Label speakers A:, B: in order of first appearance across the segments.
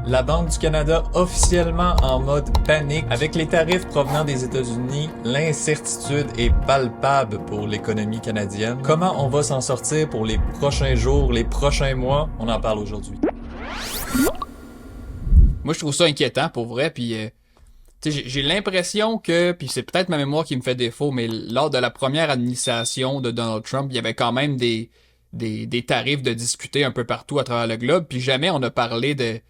A: La Banque du Canada officiellement en mode panique. Avec les tarifs provenant des États-Unis, l'incertitude est palpable pour l'économie canadienne. Comment on va s'en sortir pour les prochains jours, les prochains mois? On en parle aujourd'hui.
B: Moi, je trouve ça inquiétant, pour vrai, puis j'ai l'impression que, puis c'est peut-être ma mémoire qui me fait défaut, mais lors de la première administration de Donald Trump, il y avait quand même des tarifs de discuter un peu partout à travers le globe, puis jamais on a parlé de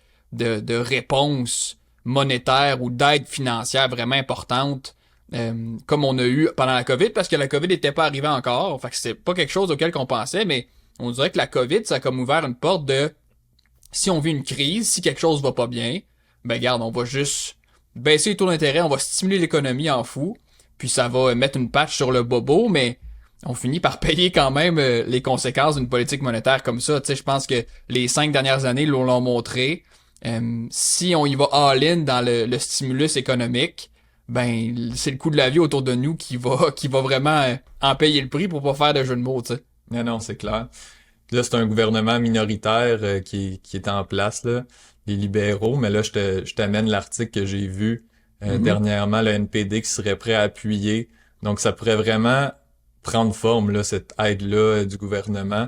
B: réponses monétaires ou d'aide financière vraiment importante, comme on a eu pendant la COVID, parce que la COVID n'était pas arrivée encore, fait que c'est pas quelque chose auquel qu'on pensait, mais on dirait que la COVID, ça a comme ouvert une porte de, si on vit une crise, si quelque chose va pas bien, ben regarde, on va juste baisser les taux d'intérêt, on va stimuler l'économie en fou, puis ça va mettre une patch sur le bobo, mais on finit par payer quand même les conséquences d'une politique monétaire comme ça. Tu sais, je pense que les 5 dernières années l'ont montré. Si on y va all-in dans le stimulus économique, ben c'est le coût de la vie autour de nous qui va vraiment en payer le prix pour pas faire de jeu de mots, tu sais.
A: Non, c'est clair. Là, c'est un gouvernement minoritaire qui est en place, là, les libéraux, mais là, je t'amène l'article que j'ai vu dernièrement, le NPD qui serait prêt à appuyer. Donc, ça pourrait vraiment prendre forme, là, cette aide-là du gouvernement.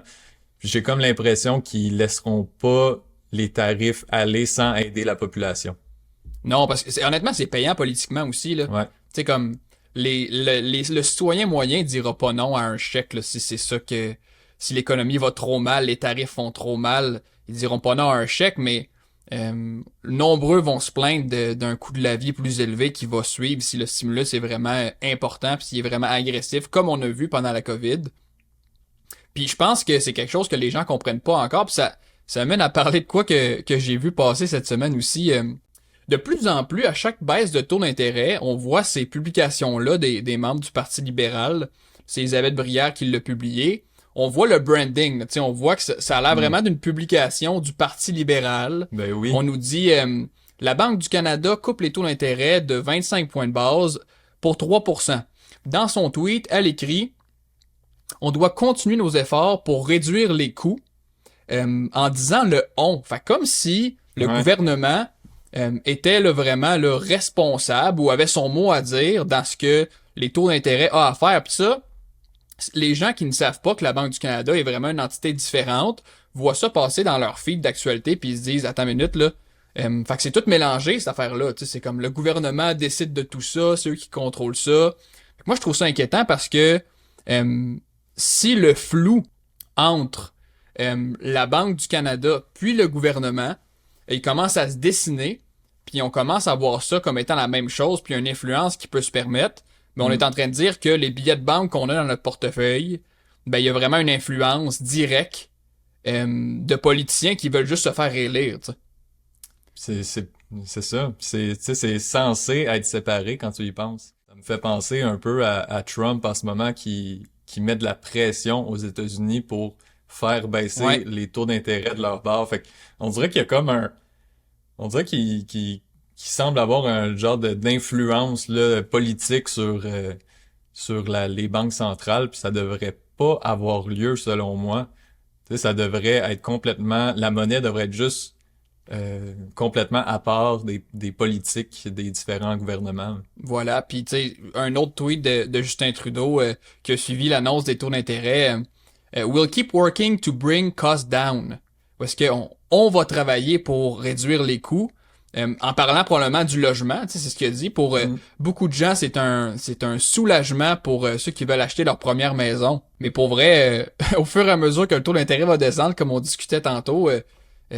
A: Puis j'ai comme l'impression qu'ils laisseront pas les tarifs aller sans aider la population.
B: Non, parce que honnêtement, c'est payant politiquement aussi, là.
A: Ouais.
B: Tu sais, comme le citoyen moyen dira pas non à un chèque, là, si c'est ça que, si l'économie va trop mal, les tarifs vont trop mal, ils diront pas non à un chèque, mais nombreux vont se plaindre d'un coût de la vie plus élevé qui va suivre si le stimulus est vraiment important puis s'il est vraiment agressif, comme on a vu pendant la COVID. Puis je pense que c'est quelque chose que les gens comprennent pas encore, puis ça amène à parler de quoi que j'ai vu passer cette semaine aussi. De plus en plus, à chaque baisse de taux d'intérêt, on voit ces publications-là des membres du Parti libéral. C'est Elisabeth Brière qui l'a publié. On voit le branding, tu sais, on voit que ça a l'air vraiment d'une publication du Parti libéral.
A: Ben oui.
B: On nous dit la Banque du Canada coupe les taux d'intérêt de 25 points de base pour 3%. Dans son tweet, elle écrit on doit continuer nos efforts pour réduire les coûts en disant le on. Fait comme si le gouvernement était là, vraiment le responsable ou avait son mot à dire dans ce que les taux d'intérêt ont à faire. Puis ça, les gens qui ne savent pas que la Banque du Canada est vraiment une entité différente voient ça passer dans leur feed d'actualité puis ils se disent attends une minute là, fait que c'est tout mélangé cette affaire-là, tu sais, c'est comme le gouvernement décide de tout ça, c'est eux qui contrôlent ça. Moi je trouve ça inquiétant parce que si le flou entre la Banque du Canada puis le gouvernement, il commence à se dessiner, puis on commence à voir ça comme étant la même chose, puis une influence qui peut se permettre, mais on est en train de dire que les billets de banque qu'on a dans notre portefeuille, ben il y a vraiment une influence directe de politiciens qui veulent juste se faire élire, tu sais.
A: C'est ça. C'est censé être séparé quand tu y penses. Ça me fait penser un peu à Trump en ce moment qui met de la pression aux États-Unis pour faire baisser les taux d'intérêt de leur part. Fait on dirait qu'il y a comme on dirait qu'il semble avoir un genre d'influence là politique sur les banques centrales, puis ça devrait pas avoir lieu selon moi. Tu sais, ça devrait être complètement, la monnaie devrait être juste complètement à part des politiques des différents gouvernements.
B: Voilà, puis tu sais, un autre tweet de Justin Trudeau qui a suivi l'annonce des taux d'intérêt. We'll keep working to bring costs down. Parce on va travailler pour réduire les coûts. En parlant probablement du logement, tu sais, c'est ce qu'il a dit. Pour beaucoup de gens, c'est un soulagement pour ceux qui veulent acheter leur première maison. Mais pour vrai, au fur et à mesure que le taux d'intérêt va descendre, comme on discutait tantôt,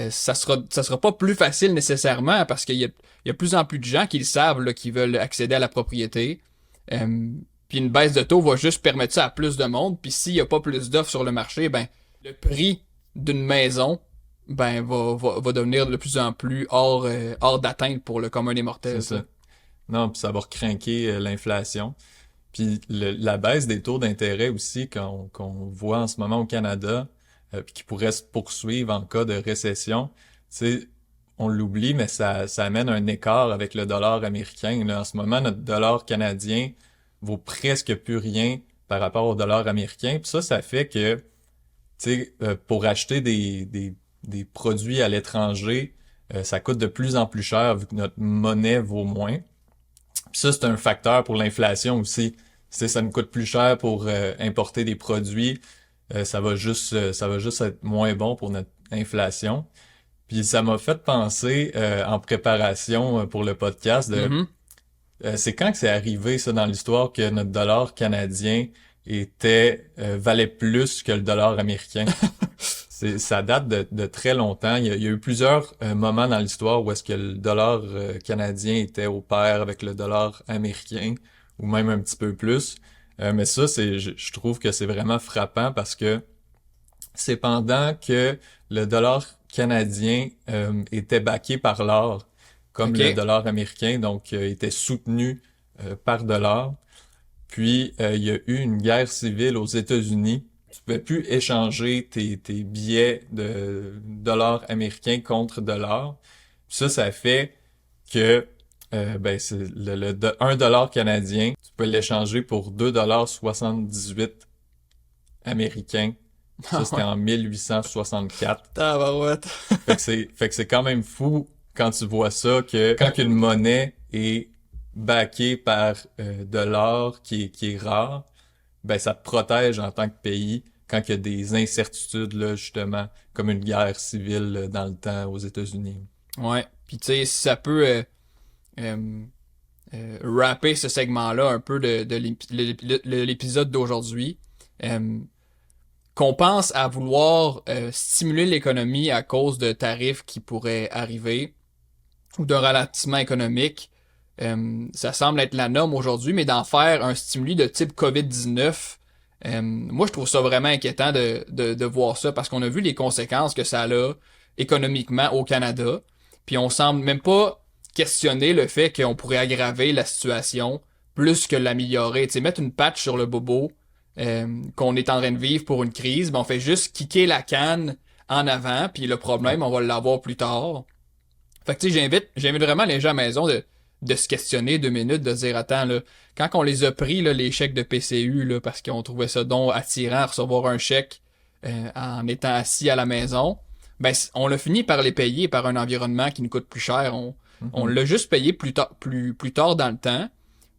B: ça sera pas plus facile nécessairement parce qu'il y a plus en plus de gens qui le savent, là, qui veulent accéder à la propriété. Puis une baisse de taux va juste permettre ça à plus de monde. Puis s'il y a pas plus d'offres sur le marché, ben le prix d'une maison ben va devenir de plus en plus hors d'atteinte pour le commun des mortels.
A: C'est ça. Non, puis ça va recrinquer l'inflation. Puis la baisse des taux d'intérêt aussi qu'on voit en ce moment au Canada, puis qui pourrait se poursuivre en cas de récession, tu sais, on l'oublie, mais ça amène un écart avec le dollar américain. Là, en ce moment, notre dollar canadien vaut presque plus rien par rapport au dollar américain. Puis ça fait que, tu sais, pour acheter des produits à l'étranger, ça coûte de plus en plus cher vu que notre monnaie vaut moins. Puis ça, c'est un facteur pour l'inflation aussi. Ça nous coûte plus cher pour importer des produits. Ça va juste être moins bon pour notre inflation. Puis ça m'a fait penser en préparation pour le podcast
B: Mhm.
A: c'est quand que c'est arrivé ça dans l'histoire que notre dollar canadien valait plus que le dollar américain. Ça date de très longtemps. Il y a eu plusieurs moments dans l'histoire où est-ce que le dollar canadien était au pair avec le dollar américain, ou même un petit peu plus. Mais ça, je trouve que c'est vraiment frappant parce que c'est pendant que le dollar canadien était backé par l'or, comme le
B: OK.
A: dollar américain, donc était soutenu par de l'or. Puis il y a eu une guerre civile aux États-Unis. Tu pouvais plus échanger tes billets de dollars américains contre de l'or. Ça fait que c'est 1 dollar canadien, tu peux l'échanger pour 2,78 $ américains. Ça,
B: Ah
A: c'était
B: ouais.
A: en 1864.
B: Tabarouette.
A: Fait que c'est quand même fou quand tu vois ça que quand une monnaie est backée par de l'or qui est rare, ben ça te protège en tant que pays quand il y a des incertitudes là justement comme une guerre civile dans le temps aux États-Unis.
B: Ouais. Puis tu sais, si ça peut euh, wrapper ce segment-là un peu de l'épisode d'aujourd'hui, euh, qu'on pense à vouloir stimuler l'économie à cause de tarifs qui pourraient arriver ou d'un ralentissement économique, ça semble être la norme aujourd'hui, mais d'en faire un stimuli de type COVID-19, moi je trouve ça vraiment inquiétant de voir ça parce qu'on a vu les conséquences que ça a économiquement au Canada, puis on semble même pas questionner le fait qu'on pourrait aggraver la situation plus que l'améliorer. Tu sais, mettre une patch sur le bobo qu'on est en train de vivre pour une crise, ben on fait juste kicker la canne en avant, puis le
A: Ouais.
B: problème, on va l'avoir plus tard. Fait que tu sais, j'invite vraiment les gens à la maison de se questionner 2 minutes, de se dire, attends, là, quand on les a pris, là, les chèques de PCU, là, parce qu'on trouvait ça donc attirant à recevoir un chèque en étant assis à la maison, ben, on l'a fini par les payer par un environnement qui nous coûte plus cher. On
A: Mhm.
B: l'a juste payé plus tard dans le temps.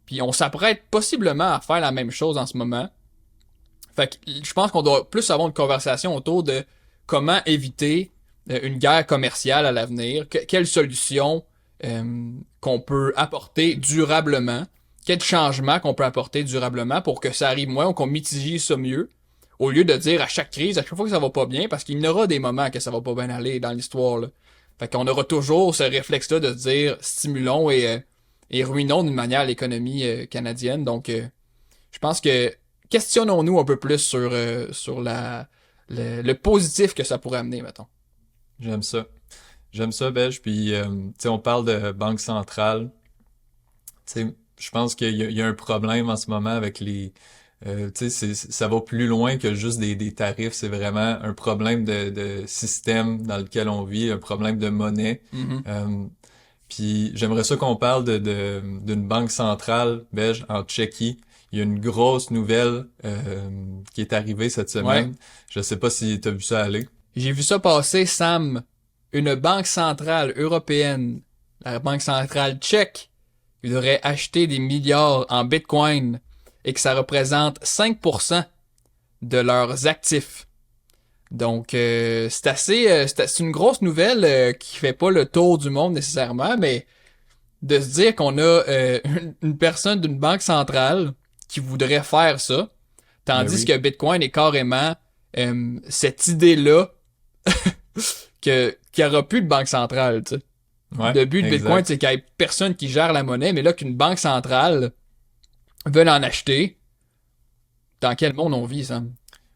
B: Puis on s'apprête possiblement à faire la même chose en ce moment. Fait que je pense qu'on doit plus avoir une conversation autour de comment éviter une guerre commerciale à l'avenir, quelles solutions qu'on peut apporter durablement, quels changements qu'on peut apporter durablement pour que ça arrive moins ou qu'on mitige ça mieux, au lieu de dire à chaque crise, à chaque fois que ça va pas bien, parce qu'il y en aura des moments que ça va pas bien aller dans l'histoire, là. Fait qu'on aura toujours ce réflexe-là de se dire stimulons et ruinons d'une manière l'économie canadienne. Donc, je pense que questionnons-nous un peu plus sur le positif que ça pourrait amener, mettons.
A: J'aime ça. J'aime ça, Belge. Puis, tu sais, on parle de banque centrale. Tu sais, je pense qu'il y a un problème en ce moment avec tu sais, ça va plus loin que juste des tarifs. C'est vraiment un problème de système dans lequel on vit, un problème de monnaie.
B: Mhm.
A: Euh, Puis j'aimerais ça qu'on parle d'une banque centrale belge en Tchéquie. Il y a une grosse nouvelle qui est arrivée cette
B: Ouais.
A: semaine. Je sais pas si tu as vu ça aller.
B: J'ai vu ça passer, Sam. Une banque centrale européenne, la banque centrale tchèque, voudrait acheter des milliards en Bitcoin et que ça représente 5% de leurs actifs. Donc, c'est une grosse nouvelle qui fait pas le tour du monde nécessairement, mais de se dire qu'on a une personne d'une banque centrale qui voudrait faire ça,
A: Ben
B: tandis
A: oui.
B: que Bitcoin est carrément cette idée-là qu'il n'y aura plus de banque centrale. Tu sais.
A: Ouais,
B: Le but de Bitcoin,
A: exact.
B: c'est qu'il n'y ait personne qui gère la monnaie, mais là qu'une banque centrale veut en acheter, dans quel monde on vit, ça?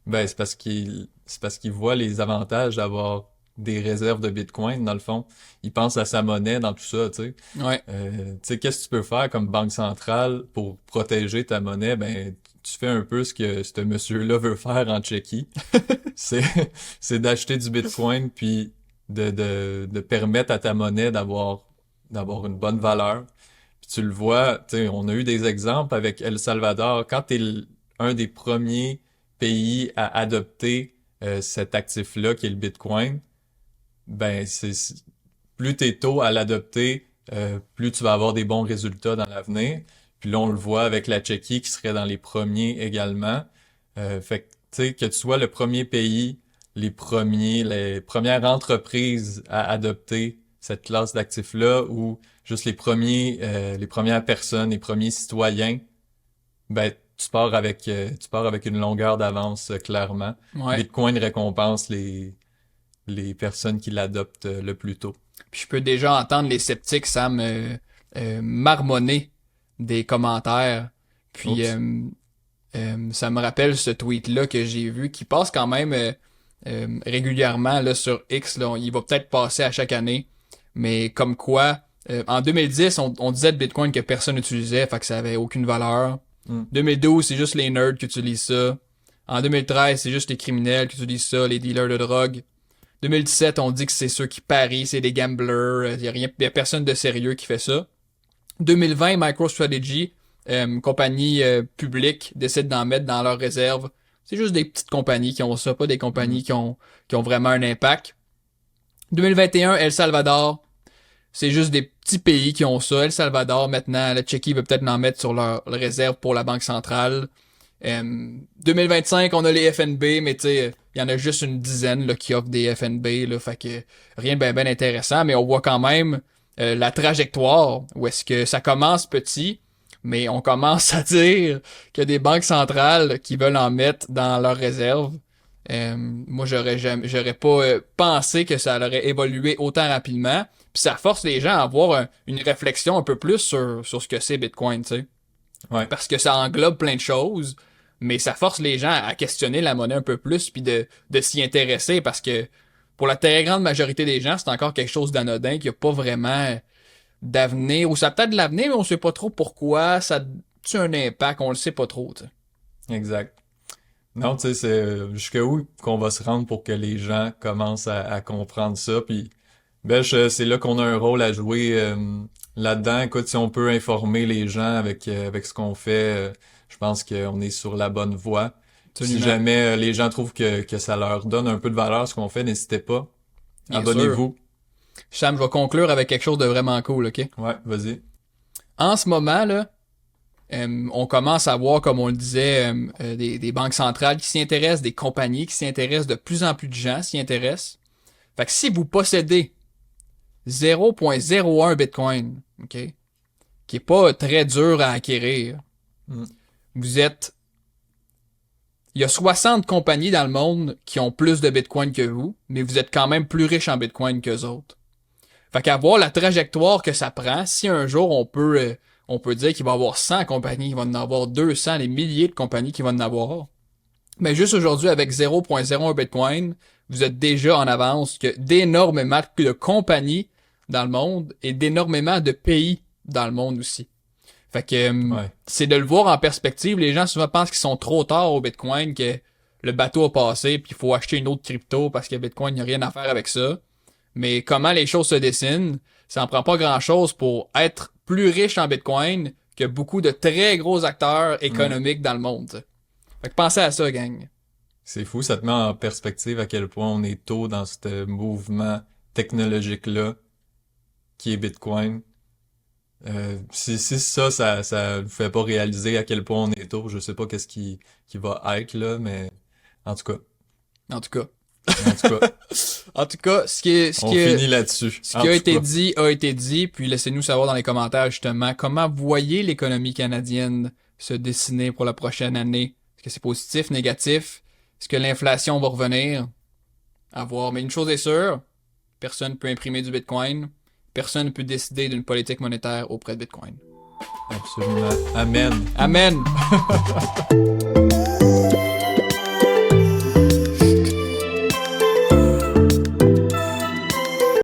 A: Ben c'est parce qu'il voit les avantages d'avoir des réserves de Bitcoin dans le fond. Il pense à sa monnaie dans tout ça, tu sais.
B: Ouais.
A: Tu sais, qu'est-ce que tu peux faire comme banque centrale pour protéger ta monnaie? Ben, tu fais un peu ce que ce monsieur-là veut faire en Tchéquie. C'est, c'est d'acheter du Bitcoin puis de permettre à ta monnaie d'avoir une bonne valeur. Puis tu le vois, tu sais, on a eu des exemples avec El Salvador. Quand un des premiers pays à adopter cet actif-là qui est le Bitcoin, ben plus t'es tôt à l'adopter, plus tu vas avoir des bons résultats dans l'avenir. Puis là, on le voit avec la Tchéquie qui serait dans les premiers également. Fait que, tu sais, que tu sois le premier pays, les premières entreprises à adopter cette classe d'actifs-là, ou juste les premières personnes, les premiers citoyens, ben, tu pars avec une longueur d'avance, clairement.
B: Ouais.
A: Bitcoin récompense les personnes qui l'adoptent le plus tôt.
B: Puis je peux déjà entendre les sceptiques, Sam, marmonner des commentaires. Puis ça me rappelle ce tweet-là que j'ai vu qui passe quand même régulièrement là, sur X. Là, il va peut-être passer à chaque année. Mais comme quoi, en 2010, on disait de Bitcoin que personne n'utilisait, fait que ça avait aucune valeur. 2012, c'est juste les nerds qui utilisent ça. En 2013, c'est juste les criminels qui utilisent ça, les dealers de drogue. 2017, on dit que c'est ceux qui parient, c'est des gamblers, y a personne de sérieux qui fait ça. 2020, MicroStrategy, compagnie publique, décide d'en mettre dans leurs réserves. C'est juste des petites compagnies qui ont ça, pas des compagnies qui ont vraiment un impact. 2021, El Salvador, c'est juste des petits pays qui ont ça. El Salvador, maintenant, la Tchéquie veut peut-être en mettre sur leur réserve pour la Banque centrale. 2025, on a les FNB, mais tu sais, il y en a juste une dizaine là, qui offrent des FNB, là, fait que rien de ben intéressant, mais on voit quand même la trajectoire, où est-ce que ça commence petit, mais on commence à dire qu'il y a des banques centrales qui veulent en mettre dans leurs réserves. Moi, j'aurais pas pensé que ça aurait évolué autant rapidement, puis ça force les gens à avoir une réflexion un peu plus sur ce que c'est Bitcoin, tu sais.
A: Ouais.
B: Parce que ça englobe plein de choses, mais ça force les gens à questionner la monnaie un peu plus puis de s'y intéresser parce que pour la très grande majorité des gens, c'est encore quelque chose d'anodin qui a pas vraiment d'avenir, ou ça a peut-être de l'avenir, mais on sait pas trop pourquoi, ça a un impact, on le sait pas trop, tu sais.
A: Exact. Non, tu sais, c'est jusqu'à où qu'on va se rendre pour que les gens commencent à comprendre ça, puis c'est là qu'on a un rôle à jouer là-dedans. Écoute, si on peut informer les gens avec ce qu'on fait, je pense qu'on est sur la bonne voie.
B: Absolument.
A: Si jamais les gens trouvent que ça leur donne un peu de valeur ce qu'on fait, n'hésitez pas.
B: Bien
A: Abonnez-vous.
B: Sam, je vais conclure avec quelque chose de vraiment cool, ok?
A: Ouais, vas-y.
B: En ce moment, là, on commence à voir, comme on le disait, des banques centrales qui s'y intéressent, des compagnies qui s'y intéressent, de plus en plus de gens s'y intéressent. Fait que si vous possédez 0.01 Bitcoin, ok, qui est pas très dur à acquérir, vous êtes... Il y a 60 compagnies dans le monde qui ont plus de Bitcoin que vous, mais vous êtes quand même plus riche en Bitcoin qu'eux autres. Fait qu'à voir la trajectoire que ça prend, si un jour on peut dire qu'il va y avoir 100 compagnies, il va en avoir 200, des milliers de compagnies qui vont en avoir. Mais juste aujourd'hui, avec 0.01 Bitcoin, vous êtes déjà en avance que d'énormément de compagnies dans le monde et d'énormément de pays dans le monde aussi. Fait que c'est de le voir en perspective. Les gens souvent pensent qu'ils sont trop tard au Bitcoin, que le bateau a passé puis il faut acheter une autre crypto parce que Bitcoin, il n'y a rien à faire avec ça. Mais comment les choses se dessinent, ça en prend pas grand-chose pour être plus riche en Bitcoin que beaucoup de très gros acteurs économiques dans le monde. T'sais. Fait que pensez à ça, gang.
A: C'est fou, ça te met en perspective à quel point on est tôt dans ce mouvement technologique-là qui est Bitcoin. Si ça nous fait pas réaliser à quel point on est tôt, je sais pas qu'est-ce qui va être là, mais en tout cas.
B: En tout cas.
A: En tout cas,
B: on
A: finit là-dessus.
B: Ce qui a été dit, puis laissez-nous savoir dans les commentaires justement comment vous voyez l'économie canadienne se dessiner pour la prochaine année. Est-ce que c'est positif, négatif? Est-ce que l'inflation va revenir? À voir. Mais une chose est sûre, personne ne peut imprimer du Bitcoin. Personne ne peut décider d'une politique monétaire auprès de Bitcoin.
A: Absolument. Amen.
B: Amen.